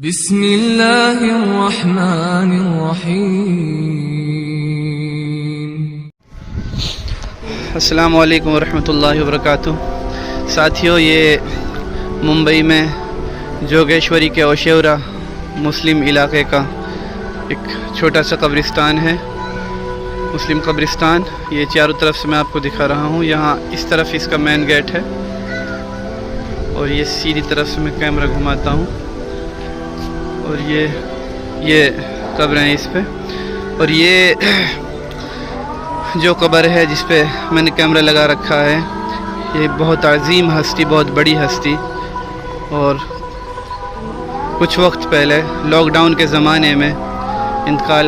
بسم اللہ الرحمن الرحیم۔ السلام علیکم ورحمۃ اللہ وبرکاتہ۔ ساتھیوں، یہ ممبئی میں جوگیشوری کے اوشیورا مسلم علاقے کا ایک چھوٹا سا قبرستان ہے، مسلم قبرستان۔ یہ چاروں طرف سے میں آپ کو دکھا رہا ہوں۔ یہاں اس طرف اس کا مین گیٹ ہے اور یہ سیدھی طرف سے میں کیمرہ گھماتا ہوں اور یہ قبر ہیں اس پہ، اور یہ جو قبر ہے جس پہ میں نے کیمرہ لگا رکھا ہے، یہ بہت عظیم ہستی، بہت بڑی ہستی، اور کچھ وقت پہلے لاک ڈاؤن کے زمانے میں انتقال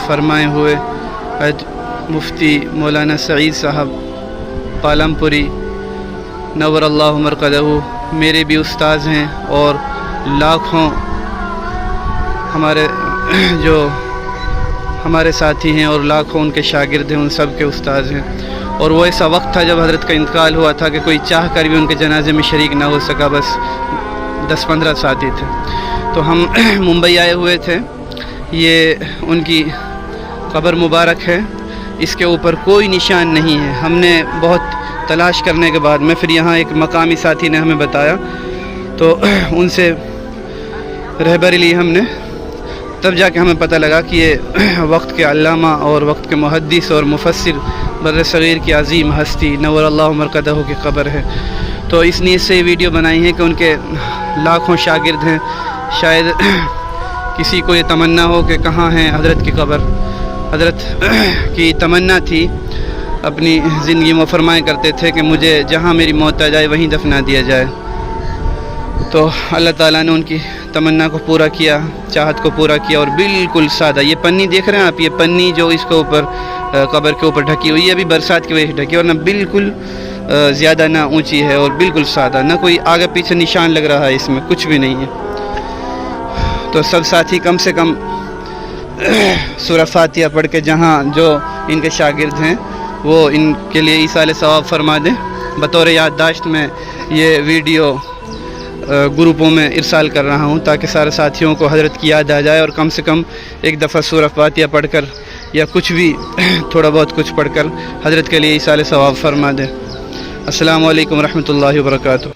فرمائے ہوئے مفتی مولانا سعید صاحب پالم پوری نور اللہ مرقدہ میرے بھی استاذ ہیں، اور لاکھوں ہمارے ساتھی ہیں اور لاکھوں ان کے شاگرد ہیں، ان سب کے استاذ ہیں۔ اور وہ ایسا وقت تھا جب حضرت کا انتقال ہوا تھا کہ کوئی چاہ کر بھی ان کے جنازے میں شریک نہ ہو سکا، بس 10-15 ساتھی تھے۔ تو ہم ممبئی آئے ہوئے تھے۔ یہ ان کی قبر مبارک ہے، اس کے اوپر کوئی نشان نہیں ہے۔ ہم نے بہت تلاش کرنے کے بعد میں پھر یہاں ایک مقامی ساتھی نے ہمیں بتایا، تو ان سے رہبری لی ہم نے، تب جا کے ہمیں پتہ لگا کہ یہ وقت کے علامہ اور وقت کے محدث اور مفسر بر صغیر کی عظیم ہستی نور اللہ مرقدہ کی قبر ہے۔ تو اس نیت سے یہ ویڈیو بنائی ہے کہ ان کے لاکھوں شاگرد ہیں، شاید کسی کو یہ تمنا ہو کہ کہاں ہے حضرت کی قبر۔ حضرت کی تمنا تھی، اپنی زندگی میں فرمایا کرتے تھے کہ مجھے جہاں میری موت آ جائے وہیں دفنا دیا جائے۔ تو اللہ تعالیٰ نے ان کی تمنا کو پورا کیا، چاہت کو پورا کیا، اور بالکل سادہ یہ پنی دیکھ رہے ہیں آپ، یہ پنی جو اس کے اوپر قبر کے اوپر ڈھکی ہوئی ہے، ابھی برسات کی وجہ سے ڈھکی ہے، اور نہ بالکل زیادہ نہ اونچی ہے، اور بالکل سادہ، نہ کوئی آگے پیچھے نشان لگ رہا ہے، اس میں کچھ بھی نہیں ہے۔ تو سب ساتھی کم سے کم سورہ فاتحہ پڑھ کے جہاں جو ان کے شاگرد ہیں وہ ان کے لیے ایصال ثواب فرما دیں۔ بطور یادداشت میں یہ ویڈیو گروپوں میں ارسال کر رہا ہوں تاکہ سارے ساتھیوں کو حضرت کی یاد آ جائے، اور کم سے کم ایک دفعہ سورہ فاتحہ پڑھ کر یا کچھ بھی تھوڑا بہت کچھ پڑھ کر حضرت کے لیے ایصال ثواب فرما دیں۔ السلام علیکم ورحمۃ اللہ وبرکاتہ۔